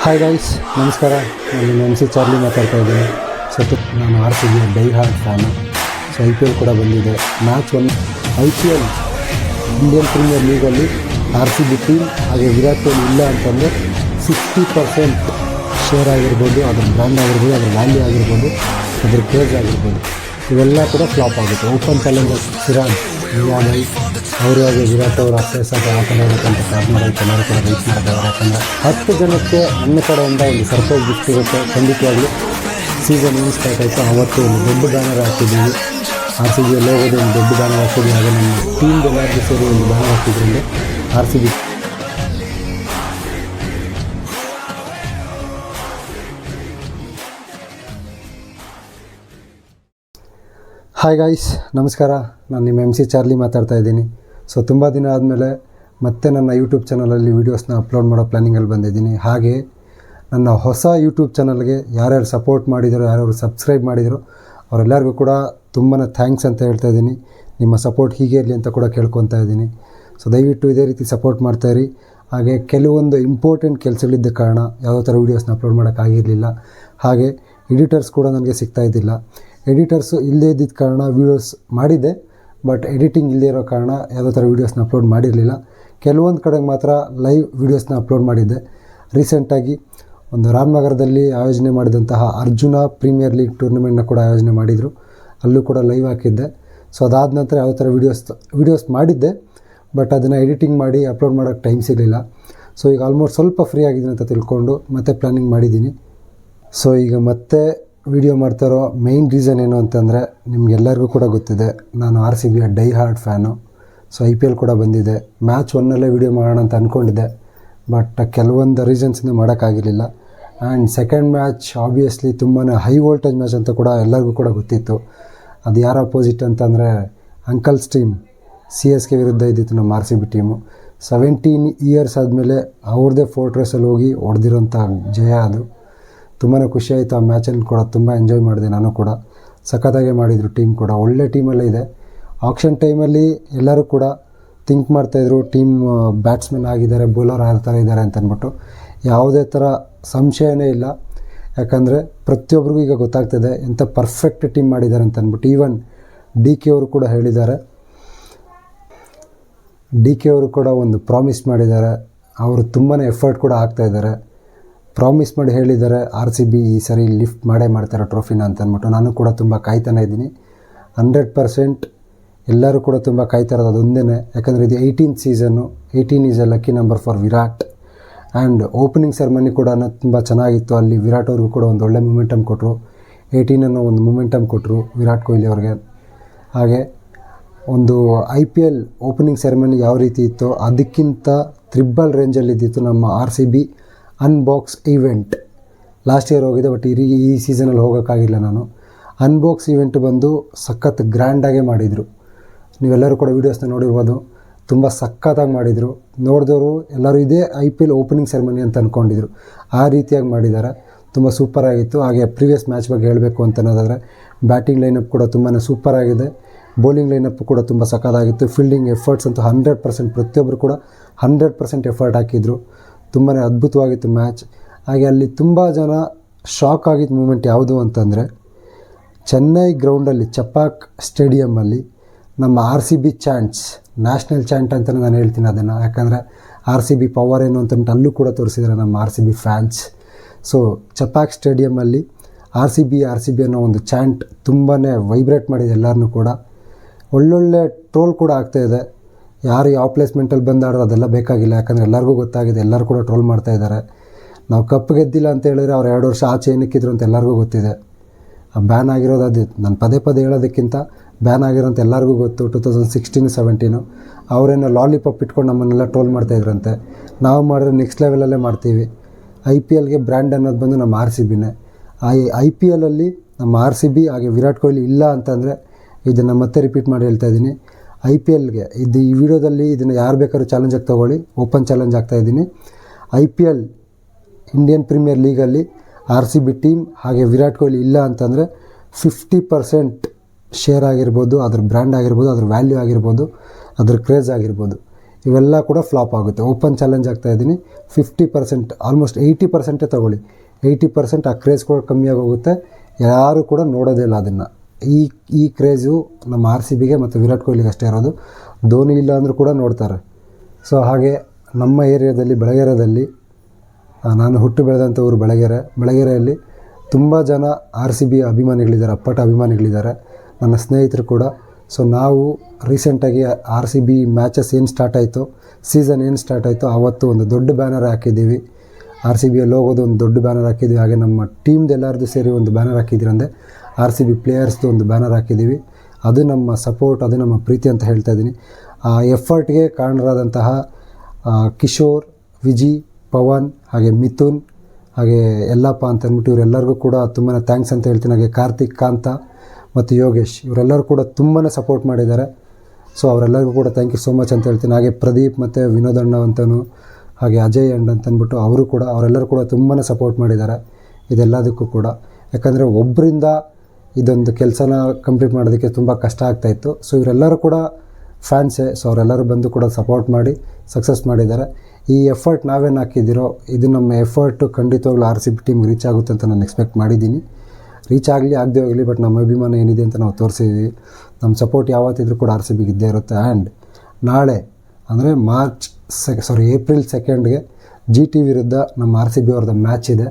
Hi guys, ನಮಸ್ಕಾರ. ನಾನು M C Charlie ಮಾತಾಡ್ತಾ ಇದ್ದೀನಿ. ನಾನು ಆರ್ ಸಿ ಬಿಯ die hard fan. I P L ಕೂಡ ಬಂದಿದೆ. Match I P L Indian premier ಲೀಗಲ್ಲಿ ಆರ್ ಸಿ ಬಿ ಟೀಮ್ ಹಾಗೆ ವಿರಾಟ್ ಕೊಹ್ಲಿ ಇಲ್ಲ ಅಂತಂದರೆ 60% ಶೇರ್ ಆಗಿರ್ಬೋದು, ಅದ್ರ ಬ್ರ್ಯಾಂಡ್ ಆಗಿರ್ಬೋದು, ಅದ್ರ ವ್ಯಾಲ್ಯೂ ಆಗಿರ್ಬೋದು, ಅದ್ರ ಕ್ರೇಜ್ ಆಗಿರ್ಬೋದು, ಇವೆಲ್ಲ ಕೂಡ ಫ್ಲಾಪ್ ಆಗುತ್ತೆ. ಓಪನ್ ಚಾಲೆಂಜರ್ ಸಿರಾಜ್, ಇಂಡಿಯಾದಲ್ಲಿ ಅವರು ಹಾಗೆ ವಿರಾಟ್ ಅವರು ಅಷ್ಟೇ ಆಟ ಆಡೋಕ್ಕಂತ ಕಾರ್ನರ್ ಎಲ್ಲರೂ ಕೂಡ ವೆಯ್ಟ್ ಮಾಡಿದ್ದಾರೆ. ಯಾಕಂದರೆ 10 ಜನಕ್ಕೆ ನನ್ನ ಕಡೆಯಿಂದ ಒಂದು ಸರ್ಪ್ರೈಸ್ ಗಿಫ್ಟ್ ಇರುತ್ತೆ. ಖಂಡಿತವಾಗ್ಲೂ ಸೀಸನ್ ಏನು ಸ್ಟಾರ್ಟ್ ಆಯಿತು ಅವತ್ತು ಒಂದು ದೊಡ್ಡ ಬ್ಯಾನರ್ ಹಾಕಿದ್ದೀವಿ. ಆರ್ ಸಿ ಬಿಯಲ್ಲಿ ಹೋಗೋದು ಒಂದು ದೊಡ್ಡ ಬ್ಯಾನರ್ ಹಾಕಿದ್ದೀವಿ. ಹಾಗೆ ನಮ್ಮ ಟೀಮ್ ಎಲ್ಲರಿಗೂ ಸೇರಿ ಒಂದು ಬ್ಯಾನರ್ ಹಾಕಿದ್ರಿಂದ R C B hi guys, ನಮಸ್ಕಾರ. ನಾನು ನಿಮ್ಮ ಎಮ್ ಸಿ ಚಾರ್ಲಿ ಮಾತಾಡ್ತಾ ಇದ್ದೀನಿ. ತುಂಬ ದಿನ ಆದಮೇಲೆ ಮತ್ತೆ ನನ್ನ ಯೂಟ್ಯೂಬ್ ಚಾನಲಲ್ಲಿ ವೀಡಿಯೋಸ್ನ ಅಪ್ಲೋಡ್ ಮಾಡೋ ಪ್ಲ್ಯಾನಿಂಗಲ್ಲಿ ಬಂದಿದ್ದೀನಿ. ಹಾಗೆ ನನ್ನ ಹೊಸ ಯೂಟ್ಯೂಬ್ ಚಾನಲ್ಗೆ ಯಾರ್ಯಾರು ಸಪೋರ್ಟ್ ಮಾಡಿದರೋ, ಯಾರ್ಯಾರು ಸಬ್ಸ್ಕ್ರೈಬ್ ಮಾಡಿದರೋ ಅವರೆಲ್ಲರಿಗೂ ಕೂಡ ತುಂಬಾ ಥ್ಯಾಂಕ್ಸ್ ಅಂತ ಹೇಳ್ತಾ ಇದ್ದೀನಿ. ನಿಮ್ಮ ಸಪೋರ್ಟ್ ಹೀಗೆ ಇರಲಿ ಅಂತ ಕೂಡ ಕೇಳ್ಕೊತಾ ಇದ್ದೀನಿ. ದಯವಿಟ್ಟು ಇದೇ ರೀತಿ ಸಪೋರ್ಟ್ ಮಾಡ್ತಾಯಿರಿ. ಹಾಗೆ ಕೆಲವೊಂದು ಇಂಪಾರ್ಟೆಂಟ್ ಕೆಲಸಗಳಿದ್ದ ಕಾರಣ ಯಾವುದೋ ಥರ ವೀಡಿಯೋಸ್ನ ಅಪ್ಲೋಡ್ ಮಾಡೋಕ್ಕಾಗಿರಲಿಲ್ಲ. ಹಾಗೆ ಎಡಿಟರ್ಸ್ ಕೂಡ ನನಗೆ ಸಿಗ್ತಾಯಿದ್ದಿಲ್ಲ. ಎಡಿಟರ್ಸು ಇಲ್ಲದೇ ಇದ್ದಿದ್ದ ಕಾರಣ ವೀಡಿಯೋಸ್ ಮಾಡಿದ್ದೆ, ಬಟ್ ಎಡಿಟಿಂಗ್ ಇಲ್ಲದೇ ಇರೋ ಕಾರಣ ಯಾವುದೋ ಥರ ವೀಡಿಯೋಸ್ನ ಅಪ್ಲೋಡ್ ಮಾಡಿರಲಿಲ್ಲ. ಕೆಲವೊಂದು ಕಡೆಗೆ ಮಾತ್ರ ಲೈವ್ ವೀಡಿಯೋಸ್ನ ಅಪ್ಲೋಡ್ ಮಾಡಿದ್ದೆ. ರೀಸೆಂಟಾಗಿ ಒಂದು ರಾಮನಗರದಲ್ಲಿ ಆಯೋಜನೆ ಮಾಡಿದಂತಹ ಅರ್ಜುನ ಪ್ರೀಮಿಯರ್ ಲೀಗ್ ಟೂರ್ನಮೆಂಟ್ನ ಕೂಡ ಆಯೋಜನೆ ಮಾಡಿದರು. ಅಲ್ಲೂ ಕೂಡ ಲೈವ್ ಹಾಕಿದ್ದೆ. ಅದಾದ ನಂತರ ಯಾವುದೋ ಥರ ವೀಡಿಯೋಸ್ ಮಾಡಿದ್ದೆ, ಬಟ್ ಅದನ್ನು ಎಡಿಟಿಂಗ್ ಮಾಡಿ ಅಪ್ಲೋಡ್ ಮಾಡೋಕ್ಕೆ ಟೈಮ್ ಸಿಗಲಿಲ್ಲ. ಈಗ ಆಲ್ಮೋಸ್ಟ್ ಸ್ವಲ್ಪ ಫ್ರೀ ಆಗಿದ್ದೀನಿ ಅಂತ ತಿಳ್ಕೊಂಡು ಮತ್ತೆ ಪ್ಲ್ಯಾನಿಂಗ್ ಮಾಡಿದ್ದೀನಿ. ಈಗ ಮತ್ತೆ ವೀಡಿಯೋ ಮಾಡ್ತಾರೋ ಮೇಯ್ನ್ ರೀಸನ್ ಏನು ಅಂತಂದರೆ, ನಿಮಗೆಲ್ಲರಿಗೂ ಕೂಡ ಗೊತ್ತಿದೆ, ನಾನು ಆರ್ ಸಿ ಬಿಯ die hard fan. I P L ಕೂಡ ಬಂದಿದೆ. ಮ್ಯಾಚ್ 1 ವೀಡಿಯೋ ಮಾಡೋಣ ಅಂತ ಅಂದ್ಕೊಂಡಿದ್ದೆ, ಬಟ್ ಕೆಲವೊಂದು ರೀಸನ್ಸಿಂದ ಮಾಡೋಕ್ಕಾಗಿರಲಿಲ್ಲ. ಆ್ಯಂಡ್ ಸೆಕೆಂಡ್ ಮ್ಯಾಚ್ ಆಬ್ವಿಯಸ್ಲಿ ತುಂಬಾ ಹೈ ವೋಲ್ಟೇಜ್ ಮ್ಯಾಚ್ ಅಂತ ಕೂಡ ಎಲ್ಲರಿಗೂ ಕೂಡ ಗೊತ್ತಿತ್ತು. ಅದು ಯಾರು ಅಪೋಸಿಟ್ ಅಂತಂದರೆ ಅಂಕಲ್ಸ್ ಟೀಮ್ CSK ವಿರುದ್ಧ ಇದ್ದಿತ್ತು ನಮ್ಮ R C B team. 17 years ಆದಮೇಲೆ ಅವ್ರದ್ದೇ ಫೋರ್ಟ್ರೆಸ್ಸಲ್ಲಿ ಹೋಗಿ ಹೊಡೆದಿರೋಂಥ ಜಯ ಅದು. ತುಂಬಾ ಖುಷಿಯಾಯಿತು. ಆ ಮ್ಯಾಚಲ್ಲಿ ಕೂಡ ತುಂಬ ಎಂಜಾಯ್ ಮಾಡಿದೆ. ನಾನು ಕೂಡ ಸಖತ್ತಾಗೆ ಮಾಡಿದರು. ಟೀಮ್ ಕೂಡ ಒಳ್ಳೆ ಟೀಮಲ್ಲೇ ಇದೆ. ಆಕ್ಷನ್ ಟೈಮಲ್ಲಿ ಎಲ್ಲರೂ ಕೂಡ ಥಿಂಕ್ ಮಾಡ್ತಾಯಿದ್ರು, ಟೀಮ್ ಬ್ಯಾಟ್ಸ್ಮನ್ ಆಗಿದ್ದಾರೆ, ಬೌಲರ್ ಆ ಥರ ಇದ್ದಾರೆ ಅಂತ ಅಂದ್ಬಿಟ್ಟು. ಯಾವುದೇ ಥರ ಸಂಶಯನೇ ಇಲ್ಲ. ಯಾಕಂದರೆ ಪ್ರತಿಯೊಬ್ಬರಿಗೂ ಈಗ ಗೊತ್ತಾಗ್ತದೆ ಎಂಥ ಪರ್ಫೆಕ್ಟ್ ಟೀಮ್ ಮಾಡಿದ್ದಾರೆ ಅಂತ ಅಂದ್ಬಿಟ್ಟು. ಈವನ್ ಡಿ ಕೆ ಅವರು ಕೂಡ ಹೇಳಿದ್ದಾರೆ. ಡಿ ಕೆ ಅವರು ಕೂಡ ಒಂದು ಪ್ರಾಮಿಸ್ ಮಾಡಿದ್ದಾರೆ. ಅವರು ತುಂಬಾ ಎಫರ್ಟ್ ಕೂಡ ಹಾಕ್ತಾಯಿದ್ದಾರೆ. ಪ್ರಾಮಿಸ್ ಮಾಡಿ ಹೇಳಿದ್ದಾರೆ, ಆರ್ ಸಿ ಬಿ ಈ ಸರಿ ಲಿಫ್ಟ್ ಮಾಡ್ತಾರೆ ಟ್ರೋಫಿನ ಅಂತ ಅಂದ್ಬಿಟ್ಟು. ನಾನು ಕೂಡ ತುಂಬ ಕಾಯ್ತಾನೆ ಇದ್ದೀನಿ. 100% ಎಲ್ಲರೂ ಕೂಡ ತುಂಬ ಕಾಯ್ತಾ ಇರೋದು ಅದೊಂದೇ. ಯಾಕಂದರೆ ಇದು 18th season. 18 is A lucky number for Virat. And opening ceremony ಕೂಡ ತುಂಬ ಚೆನ್ನಾಗಿತ್ತು. ಅಲ್ಲಿ ವಿರಾಟ್ ಅವ್ರಿಗೂ ಕೂಡ ಒಂದು ಒಳ್ಳೆ ಮೂಮೆಂಟಮ್ ಕೊಟ್ಟರು. 18 ಅನ್ನೋ ಒಂದು ಮೂಮೆಂಟಮ್ ಕೊಟ್ಟರು ವಿರಾಟ್ ಕೊಹ್ಲಿ ಅವ್ರಿಗೆ. ಹಾಗೆ ಒಂದು I P L opening ceremony ಯಾವ ರೀತಿ ಇತ್ತೋ ಅದಕ್ಕಿಂತ ತ್ರಿಬಲ್ ರೇಂಜಲ್ಲಿದ್ದಿತ್ತು ನಮ್ಮ R C B unbox event. Last year ಹೋಗಿದೆ, ಬಟ್ ಈ ಸೀಸನಲ್ಲಿ ಹೋಗೋಕ್ಕಾಗಿಲ್ಲ ನಾನು. ಅನ್ಬಾಕ್ಸ್ ಈವೆಂಟ್ ಬಂದು ಸಖತ್ ಗ್ರ್ಯಾಂಡಾಗೆ ಮಾಡಿದರು. ನೀವೆಲ್ಲರೂ ಕೂಡ ವೀಡಿಯೋಸ್ನ ನೋಡಿರ್ಬೋದು. ತುಂಬ ಸಖತ್ತಾಗಿ ಮಾಡಿದರು. ನೋಡಿದವರು ಎಲ್ಲರೂ ಇದೇ I P L opening ceremony ಅಂತ ಅಂದ್ಕೊಂಡಿದ್ರು. ಆ ರೀತಿಯಾಗಿ ಮಾಡಿದ್ದಾರೆ. ತುಂಬ ಸೂಪರಾಗಿತ್ತು. ಹಾಗೆ ಪ್ರೀವಿಯಸ್ ಮ್ಯಾಚ್ ಬಗ್ಗೆ ಹೇಳಬೇಕು ಅಂತ ಅನ್ನೋದಾದರೆ, ಬ್ಯಾಟಿಂಗ್ ಲೈನಪ್ ಕೂಡ ತುಂಬಾ ಸೂಪರಾಗಿದೆ. ಬೌಲಿಂಗ್ ಲೈನಪ್ ಕೂಡ ತುಂಬ ಸಖತ್ತಾಗಿತ್ತು. ಫೀಲ್ಡಿಂಗ್ ಎಫರ್ಟ್ಸ್ ಅಂತೂ 100%, ಪ್ರತಿಯೊಬ್ಬರು ಕೂಡ 100% ಎಫರ್ಟ್ ಹಾಕಿದರು. ತುಂಬಾ ಅದ್ಭುತವಾಗಿತ್ತು ಮ್ಯಾಚ್. ಹಾಗೆ ಅಲ್ಲಿ ತುಂಬ ಜನ ಶಾಕ್ ಆಗಿದ್ದ ಮೂಮೆಂಟ್ ಯಾವುದು ಅಂತಂದರೆ, ಚೆನ್ನೈ ಗ್ರೌಂಡಲ್ಲಿ ಚಪಾಕ್ ಸ್ಟೇಡಿಯಮ್ಮಲ್ಲಿ ನಮ್ಮ R C B chants, national chant ಅಂತಲೇ ನಾನು ಹೇಳ್ತೀನಿ ಅದನ್ನು. ಯಾಕಂದರೆ ಆರ್ ಸಿ ಬಿ ಪವರ್ ಏನು ಅಂತಂದ್ಬಿಟ್ಟು ಅಲ್ಲೂ ಕೂಡ ತೋರಿಸಿದ್ದಾರೆ ನಮ್ಮ R C B fans. Chepauk ಸ್ಟೇಡಿಯಮ್ಮಲ್ಲಿ ಆರ್ ಸಿ ಬಿ ಅನ್ನೋ ಒಂದು ಚಾಂಟ್ ತುಂಬಾ ವೈಬ್ರೇಟ್ ಮಾಡಿದೆ ಎಲ್ಲರನ್ನೂ ಕೂಡ. ಒಳ್ಳೊಳ್ಳೆ ಟ್ರೋಲ್ ಕೂಡ ಆಗ್ತಾಯಿದೆ. ಯಾರು ಯಾವ ಪ್ಲೇಸ್ಮೆಂಟಲ್ಲಿ ಬಂದು ಆಡೋದು ಅದೆಲ್ಲ ಬೇಕಾಗಿಲ್ಲ. ಯಾಕಂದರೆ ಎಲ್ಲರಿಗೂ ಗೊತ್ತಾಗಿದೆ, ಎಲ್ಲರೂ ಕೂಡ ಟ್ರೋಲ್ ಮಾಡ್ತಾಯಿದ್ದಾರೆ. ನಾವು ಕಪ್ ಗೆದ್ದಿಲ್ಲ ಅಂತ ಹೇಳಿದ್ರೆ ಅವ್ರು 2 ವರ್ಷ ಆಚೆ ಏನಕ್ಕಿದ್ರು ಅಂತ ಎಲ್ಲರಿಗೂ ಗೊತ್ತಿದೆ. ಬ್ಯಾನ್ ಆಗಿರೋದು ಅದು ನಾನು ಪದೇ ಹೇಳೋದಕ್ಕಿಂತ ಬ್ಯಾನ್ ಆಗಿರೋಂಥ ಎಲ್ಲರಿಗೂ ಗೊತ್ತು. 2016-17 ಅವರೇನೋ ಲಾಲಿಪಾಪ್ ಇಟ್ಕೊಂಡು ನಮ್ಮನ್ನೆಲ್ಲ ಟ್ರೋಲ್ ಮಾಡ್ತಾಯಿದ್ರಂತೆ. ನಾವು ಮಾಡಿದ್ರೆ ನೆಕ್ಸ್ಟ್ ಲೆವೆಲಲ್ಲೇ ಮಾಡ್ತೀವಿ. ಐ ಪಿ ಎಲ್ಗೆ ಬ್ರ್ಯಾಂಡ್ ಅನ್ನೋದು ಬಂದು ನಮ್ಮ ಆರ್ ಸಿ ಬಿನೇ. ಐ ಪಿ ಎಲ್ಲಲ್ಲಿ ನಮ್ಮ ಆರ್ ಸಿ ಬಿ ಹಾಗೆ ವಿರಾಟ್ ಕೊಹ್ಲಿ ಇಲ್ಲ ಅಂತಂದರೆ, ಇದನ್ನು ಮತ್ತೆ ರಿಪೀಟ್ ಮಾಡಿ ಹೇಳ್ತಾ ಇದ್ದೀನಿ, ಐ ಪಿ ಎಲ್ಗೆ ಈ ವಿಡಿಯೋದಲ್ಲಿ ಇದನ್ನು ಯಾರು ಬೇಕಾದ್ರೂ ಚಾಲೆಂಜಾಗಿ ತೊಗೊಳ್ಳಿ. ಓಪನ್ ಚಾಲೆಂಜ್ ಆಗ್ತಾಯಿದ್ದೀನಿ. I P L Indian premier ಲೀಗಲ್ಲಿ ಆರ್ ಸಿ ಬಿ ಟೀಮ್ ಹಾಗೆ ವಿರಾಟ್ ಕೊಹ್ಲಿ ಇಲ್ಲ ಅಂತಂದರೆ 50% ಶೇರ್ ಆಗಿರ್ಬೋದು, ಅದ್ರ ಬ್ರ್ಯಾಂಡ್ ಆಗಿರ್ಬೋದು, ಅದ್ರ ವ್ಯಾಲ್ಯೂ ಆಗಿರ್ಬೋದು, ಅದ್ರ ಕ್ರೇಜ್ ಆಗಿರ್ಬೋದು, ಇವೆಲ್ಲ ಕೂಡ ಫ್ಲಾಪ್ ಆಗುತ್ತೆ. Open challenge ಆಗ್ತಾಯಿದ್ದೀನಿ. 50%, ಆಲ್ಮೋಸ್ಟ್ 80% ತೊಗೊಳ್ಳಿ. 80% ಆ ಕ್ರೇಜ್ ಕೂಡ ಕಮ್ಮಿಯಾಗಿ ಹೋಗುತ್ತೆ. ಯಾರೂ ಕೂಡ ನೋಡೋದೇ ಇಲ್ಲ ಅದನ್ನು. ಈ ಕ್ರೇಜು ನಮ್ಮ RCBಗೆ ಮತ್ತು ವಿರಾಟ್ ಕೊಹ್ಲಿಗೆ ಅಷ್ಟೇ ಇರೋದು. ಧೋನಿ ಇಲ್ಲ ಅಂದರೂ ಕೂಡ ನೋಡ್ತಾರೆ. ಸೊ ಹಾಗೆ ನಮ್ಮ ಏರಿಯಾದಲ್ಲಿ ಬೆಳಗೆರೆಯಲ್ಲಿ, ನಾನು ಹುಟ್ಟು ಬೆಳೆದಂಥ ಊರು ಬೆಳಗೆರೆಯಲ್ಲಿ ತುಂಬ ಜನ RCB ಅಭಿಮಾನಿಗಳಿದ್ದಾರೆ, ಅಪ್ಪಟ ಅಭಿಮಾನಿಗಳಿದ್ದಾರೆ, ನನ್ನ ಸ್ನೇಹಿತರು ಕೂಡ. ಸೊ ನಾವು ರೀಸೆಂಟಾಗಿ RCB ಮ್ಯಾಚಸ್ ಏನು ಸ್ಟಾರ್ಟ್ ಆಯಿತು, ಸೀಸನ್ ಏನು ಸ್ಟಾರ್ಟ್ ಆಯಿತು, ಆವತ್ತು ಒಂದು ದೊಡ್ಡ ಬ್ಯಾನರ್ ಹಾಕಿದ್ದೀವಿ. RCBಯಲ್ಲಿ ಹೋಗೋದು ಒಂದು ದೊಡ್ಡ ಬ್ಯಾನರ್ ಹಾಕಿದ್ವಿ. ಹಾಗೆ ನಮ್ಮ ಟೀಮ್ದು ಎಲ್ಲರದ್ದು ಸೇರಿ ಒಂದು ಬ್ಯಾನರ್ ಹಾಕಿದ್ರಂದೆ RCB ಪ್ಲೇಯರ್ಸ್ದು ಒಂದು ಬ್ಯಾನರ್ ಹಾಕಿದ್ದೀವಿ. ಅದು ನಮ್ಮ ಸಪೋರ್ಟ್, ಅದು ನಮ್ಮ ಪ್ರೀತಿ ಅಂತ ಹೇಳ್ತಾ ಇದ್ದೀನಿ. ಆ ಎಫರ್ಟ್ಗೆ ಕಾರಣರಾದಂತಹ ಕಿಶೋರ್, ವಿಜಿ, ಪವನ್, ಹಾಗೆ ಮಿಥುನ್, ಹಾಗೆ ಯಲ್ಲಪ್ಪ ಅಂತ ಅಂದ್ಬಿಟ್ಟು ಇವರೆಲ್ಲರಿಗೂ ಕೂಡ ತುಂಬಾ ಥ್ಯಾಂಕ್ಸ್ ಅಂತ ಹೇಳ್ತೀನಿ. ಹಾಗೆ ಕಾರ್ತಿಕ್, ಕಾಂತ ಮತ್ತು ಯೋಗೇಶ್ ಇವರೆಲ್ಲರೂ ಕೂಡ ತುಂಬಾ ಸಪೋರ್ಟ್ ಮಾಡಿದ್ದಾರೆ. ಸೊ ಅವರೆಲ್ಲರಿಗೂ ಕೂಡ ಥ್ಯಾಂಕ್ ಯು ಸೋ ಮಚ್ ಅಂತ ಹೇಳ್ತೀನಿ. ಹಾಗೆ ಪ್ರದೀಪ್ ಮತ್ತು ವಿನೋದ್ ಅಣ್ಣ ಅಂತಲೂ, ಹಾಗೆ ಅಜಯ್ ಅಂಡ್ ಅಂತಂದ್ಬಿಟ್ಟು ಅವರೆಲ್ಲರೂ ಕೂಡ ತುಂಬಾ ಸಪೋರ್ಟ್ ಮಾಡಿದ್ದಾರೆ ಇದೆಲ್ಲದಕ್ಕೂ ಕೂಡ. ಯಾಕಂದರೆ ಒಬ್ಬರಿಂದ ಇದೊಂದು ಕೆಲಸನ ಕಂಪ್ಲೀಟ್ ಮಾಡೋದಕ್ಕೆ ತುಂಬ ಕಷ್ಟ ಆಗ್ತಾಯಿತ್ತು. ಸೊ ಇವರೆಲ್ಲರೂ ಕೂಡ ಫ್ಯಾನ್ಸೇ. ಸೊ ಅವರೆಲ್ಲರೂ ಬಂದು ಕೂಡ ಸಪೋರ್ಟ್ ಮಾಡಿ ಸಕ್ಸಸ್ ಮಾಡಿದ್ದಾರೆ. ಈ ಎಫರ್ಟ್ ನಾವೇನು ಹಾಕಿದ್ದೀರೋ ಇದು ನಮ್ಮ ಎಫರ್ಟು ಖಂಡಿತವಾಗ್ಲೂ RCB ಟೀಮ್ಗೆ ರೀಚ್ ಆಗುತ್ತೆ ಅಂತ ನಾನು ಎಕ್ಸ್ಪೆಕ್ಟ್ ಮಾಡಿದ್ದೀನಿ. ರೀಚ್ ಆಗಲಿ ಆಗದೆ ಹೋಗಲಿ, ಬಟ್ ನಮ್ಮ ಅಭಿಮಾನ ಏನಿದೆ ಅಂತ ನಾವು ತೋರಿಸಿದ್ದೀವಿ. ನಮ್ಮ ಸಪೋರ್ಟ್ ಯಾವತ್ತಿದ್ರೂ ಕೂಡ RCBಗೆ ಇದ್ದೇ ಇರುತ್ತೆ. ಆ್ಯಂಡ್ ನಾಳೆ ಅಂದರೆ ಏಪ್ರಿಲ್ 2ಗೆ GT ವಿರುದ್ಧ ನಮ್ಮ RCB ಅವ್ರದ್ದು ಮ್ಯಾಚ್ ಇದೆ.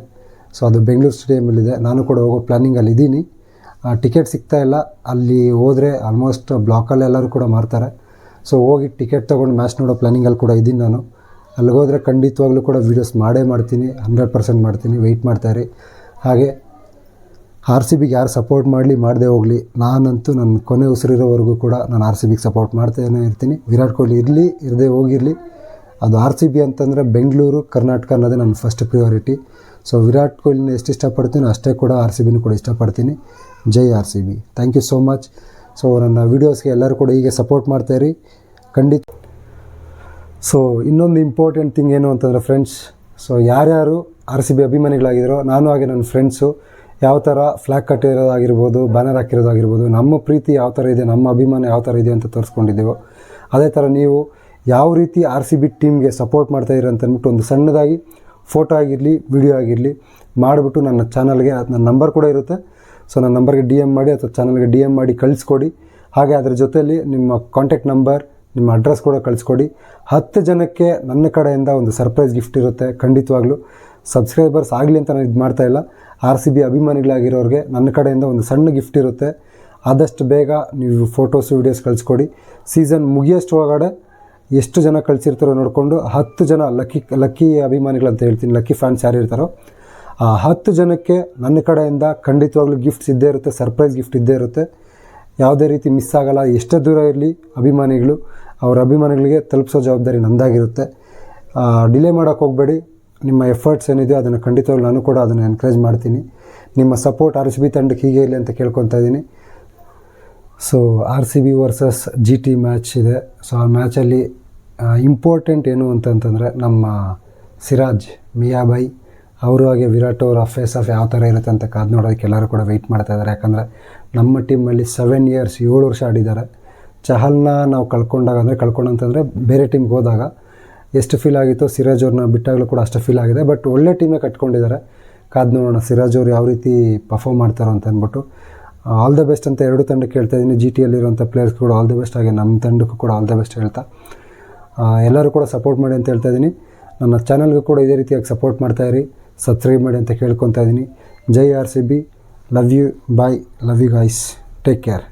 ಸೊ ಅದು ಬೆಂಗಳೂರು ಸ್ಟೇಡಿಯಮಲ್ಲಿದೆ. ನಾನು ಕೂಡ ಹೋಗೋ ಪ್ಲ್ಯಾನಿಂಗಲ್ಲಿ ಇದ್ದೀನಿ. ಟಿಕೆಟ್ ಸಿಗ್ತಾಯಿಲ್ಲ. ಅಲ್ಲಿ ಹೋದರೆ ಆಲ್ಮೋಸ್ಟ್ ಬ್ಲಾಕಲ್ಲಿ ಎಲ್ಲರೂ ಕೂಡ ಮಾರ್ತಾರೆ. ಸೊ ಹೋಗಿ ಟಿಕೆಟ್ ತೊಗೊಂಡು ಮ್ಯಾಚ್ ನೋಡೋ ಪ್ಲ್ಯಾನಿಂಗಲ್ಲಿ ಕೂಡ ಇದ್ದೀನಿ ನಾನು. ಅಲ್ಲಿಗೋದ್ರೆ ಖಂಡಿತವಾಗ್ಲೂ ಕೂಡ ವೀಡಿಯೋಸ್ ಮಾಡ್ತೀನಿ, 100% ಮಾಡ್ತೀನಿ. ವೆಯ್ಟ್ ಮಾಡ್ತಾಯಿರಿ. ಹಾಗೆ RCBಗೆ ಯಾರು ಸಪೋರ್ಟ್ ಮಾಡದೇ ಹೋಗಲಿ, ನಾನಂತೂ ನನ್ನ ಕೊನೆ ಉಸಿರಿರೋವರೆಗೂ ಕೂಡ ನಾನು RCBಗೆ ಸಪೋರ್ಟ್ ಮಾಡ್ತಾನೇ ಇರ್ತೀನಿ. ವಿರಾಟ್ ಕೊಹ್ಲಿ ಇರದೇ ಹೋಗಿರಲಿ, ಅದು RCB ಅಂತಂದರೆ ಬೆಂಗಳೂರು, ಕರ್ನಾಟಕ ಅನ್ನೋದೇ ನನ್ನ ಫಸ್ಟ್ ಪ್ರಿಯಾರಿಟಿ. ಸೊ ವಿರಾಟ್ ಕೊಹ್ಲಿನ ಎಷ್ಟು ಇಷ್ಟಪಡ್ತೀನಿ ಅಷ್ಟೇ ಕೂಡ RCBನೂ ಕೂಡ ಇಷ್ಟಪಡ್ತೀನಿ. ಜೈ RCB. Thank you so much. So ನನ್ನ ವೀಡಿಯೋಸ್ಗೆ ಎಲ್ಲರೂ ಕೂಡ ಹೀಗೆ ಸಪೋರ್ಟ್ ಮಾಡ್ತಾಯಿರಿ ಖಂಡಿತ. ಸೊ ಇನ್ನೊಂದು ಇಂಪಾರ್ಟೆಂಟ್ ಥಿಂಗ್ ಏನು ಅಂತಂದರೆ ಫ್ರೆಂಡ್ಸ್, ಸೊ ಯಾರ್ಯಾರು RCB ಅಭಿಮಾನಿಗಳಾಗಿದ್ದಾರೋ, ನಾನು ಹಾಗೆ ನನ್ನ ಫ್ರೆಂಡ್ಸು ಯಾವ ಥರ ಫ್ಲ್ಯಾಗ್ ಕಟ್ಟಿರೋದಾಗಿರ್ಬೋದು, ಬ್ಯಾನರ್ ಹಾಕಿರೋದಾಗಿರ್ಬೋದು, ನಮ್ಮ ಪ್ರೀತಿ ಯಾವ ಥರ ಇದೆ, ನಮ್ಮ ಅಭಿಮಾನ ಯಾವ ಥರ ಇದೆ ಅಂತ ತೋರಿಸ್ಕೊಂಡಿದ್ದೇವೆ. ಅದೇ ಥರ ನೀವು ಯಾವ ರೀತಿ RCB ಟೀಮ್ಗೆ ಸಪೋರ್ಟ್ ಮಾಡ್ತಾಯಿದ್ದೀರ ಅಂತಂದ್ಬಿಟ್ಟು ಒಂದು ಸಣ್ಣದಾಗಿ ಫೋಟೋ ಆಗಿರಲಿ, ವಿಡಿಯೋ ಆಗಿರಲಿ ಮಾಡಿಬಿಟ್ಟು ನನ್ನ ಚಾನಲ್ಗೆ, ನನ್ನ ನಂಬರ್ ಕೂಡ ಇರುತ್ತೆ. ಸೊ ನನ್ನ ನಂಬರ್ಗೆ DM ಮಾಡಿ ಅಥವಾ ಚಾನಲ್ಗೆ DM ಮಾಡಿ ಕಳಿಸ್ಕೊಡಿ. ಹಾಗೆ ಅದರ ಜೊತೆಯಲ್ಲಿ ನಿಮ್ಮ ಕಾಂಟ್ಯಾಕ್ಟ್ ನಂಬರ್, ನಿಮ್ಮ ಅಡ್ರೆಸ್ ಕೂಡ ಕಳಿಸ್ಕೊಡಿ. 10 ಜನಕ್ಕೆ ನನ್ನ ಕಡೆಯಿಂದ ಒಂದು ಸರ್ಪ್ರೈಸ್ ಗಿಫ್ಟ್ ಇರುತ್ತೆ ಖಂಡಿತವಾಗ್ಲೂ. ಸಬ್ಸ್ಕ್ರೈಬರ್ಸ್ ಆಗಲಿ ಅಂತ ನಾನು ಇದು ಮಾಡ್ತಾಯಿಲ್ಲ. RCB ಅಭಿಮಾನಿಗಳಾಗಿರೋರಿಗೆ ನನ್ನ ಕಡೆಯಿಂದ ಒಂದು ಸಣ್ಣ ಗಿಫ್ಟ್ ಇರುತ್ತೆ. ಆದಷ್ಟು ಬೇಗ ನೀವು ಫೋಟೋಸು, ವೀಡಿಯೋಸ್ ಕಳಿಸ್ಕೊಡಿ. ಸೀಸನ್ ಮುಗಿಯೋಷ್ಟೊಳಗಡೆ ಎಷ್ಟು ಜನ ಕಳಿಸಿರ್ತಾರೋ ನೋಡಿಕೊಂಡು 10 ಜನ ಲಕ್ಕಿ ಅಭಿಮಾನಿಗಳಂತ ಹೇಳ್ತೀನಿ, ಲಕ್ಕಿ ಫ್ಯಾನ್ಸ್ ಯಾರು ಇರ್ತಾರೋ ಆ 10 ಜನಕ್ಕೆ ನನ್ನ ಕಡೆಯಿಂದ ಖಂಡಿತವಾಗ್ಲೂ ಗಿಫ್ಟ್ಸ್ ಇದ್ದೇ ಇರುತ್ತೆ, ಸರ್ಪ್ರೈಸ್ ಗಿಫ್ಟ್ ಇದ್ದೇ ಇರುತ್ತೆ. ಯಾವುದೇ ರೀತಿ ಮಿಸ್ ಆಗೋಲ್ಲ. ಎಷ್ಟೇ ದೂರ ಇರಲಿ ಅಭಿಮಾನಿಗಳು, ಅವರ ಅಭಿಮಾನಿಗಳಿಗೆ ತಲುಪಿಸೋ ಜವಾಬ್ದಾರಿ ನಂದಾಗಿರುತ್ತೆ. ಡಿಲೇ ಮಾಡೋಕ್ಕೆ ಹೋಗಬೇಡಿ. ನಿಮ್ಮ ಎಫರ್ಟ್ಸ್ ಏನಿದೆಯೋ ಅದನ್ನು ಖಂಡಿತವಾಗ್ಲೂ ನಾನು ಕೂಡ ಅದನ್ನು ಎನ್ಕರೇಜ್ ಮಾಡ್ತೀನಿ. ನಿಮ್ಮ ಸಪೋರ್ಟ್ RCB ತಂಡಕ್ಕೆ ಹೀಗೆ ಇರಲಿ ಅಂತ ಕೇಳ್ಕೊತಾ ಇದ್ದೀನಿ. So RCB versus GT match ಇದೆ. ಸೊ ಆ ಮ್ಯಾಚಲ್ಲಿ ಇಂಪಾರ್ಟೆಂಟ್ ಏನು ಅಂತಂತಂದರೆ ನಮ್ಮ ಸಿರಾಜ್, ಮಿಯಾಬಾಯಿ ಅವರು ಹಾಗೆ ವಿರಾಟ್ ಅವರ ಫೇಸ್ ಆಫ್ ಯಾವ ಥರ ಇರುತ್ತೆ ಅಂತ ಕಾದು ನೋಡೋದಕ್ಕೆ ಎಲ್ಲರೂ ಕೂಡ ವೆಯ್ಟ್ ಮಾಡ್ತಾಯಿದ್ದಾರೆ. ಯಾಕಂದರೆ ನಮ್ಮ ಟೀಮಲ್ಲಿ 7 ಇಯರ್ಸ್ 7 ವರ್ಷ ಆಡಿದ್ದಾರೆ. ಚಹಲ್ನ ನಾವು ಕಳ್ಕೊಂಡಂತಂದರೆ ಬೇರೆ ಟೀಮ್ಗೆ ಹೋದಾಗ ಎಷ್ಟು ಫೀಲ್ ಆಗಿತ್ತು, ಸಿರಾಜ್ ಅವ್ರನ್ನ ಬಿಟ್ಟಾಗಲೂ ಕೂಡ ಅಷ್ಟು ಫೀಲ್ ಆಗಿದೆ. ಬಟ್ ಒಳ್ಳೆ ಟೀಮೇ ಕಟ್ಕೊಂಡಿದ್ದಾರೆ. ಕಾದು ನೋಡೋಣ ಸಿರಾಜ್ ಅವರು ಯಾವ ರೀತಿ ಪರ್ಫಾರ್ಮ್ ಮಾಡ್ತಾರೋ ಅಂತ ಅಂದ್ಬಿಟ್ಟು. ಆಲ್ ದ ಬೆಸ್ಟ್ ಅಂತ ಎರಡು ತಂಡಕ್ಕೆ ಹೇಳ್ತಾ ಇದ್ದೀನಿ. GTಯಲ್ಲಿರುವಂಥ ಪ್ಲೇಯರ್ಸ್ ಕೂಡ ಆಲ್ ದ ಬೆಸ್ಟ್, ಹಾಗೆ ನಮ್ಮ ತಂಡಕ್ಕೂ ಕೂಡ ಆಲ್ ದ ಬೆಸ್ಟ್ ಹೇಳ್ತಾ ಎಲ್ಲರೂ ಕೂಡ ಸಪೋರ್ಟ್ ಮಾಡಿ ಅಂತ ಹೇಳ್ತಾ ಇದ್ದೀನಿ. ನನ್ನ ಚಾನಲ್ಗೂ ಕೂಡ ಇದೇ ರೀತಿಯಾಗಿ ಸಪೋರ್ಟ್ ಮಾಡ್ತಾಯಿರಿ, ಸಬ್ಸ್ಕ್ರೈಬ್ ಮಾಡಿ ಅಂತ ಕೇಳ್ಕೊತಾ ಇದ್ದೀನಿ. ಜೈ RCB. Love you. Bye. Love you guys. Take care.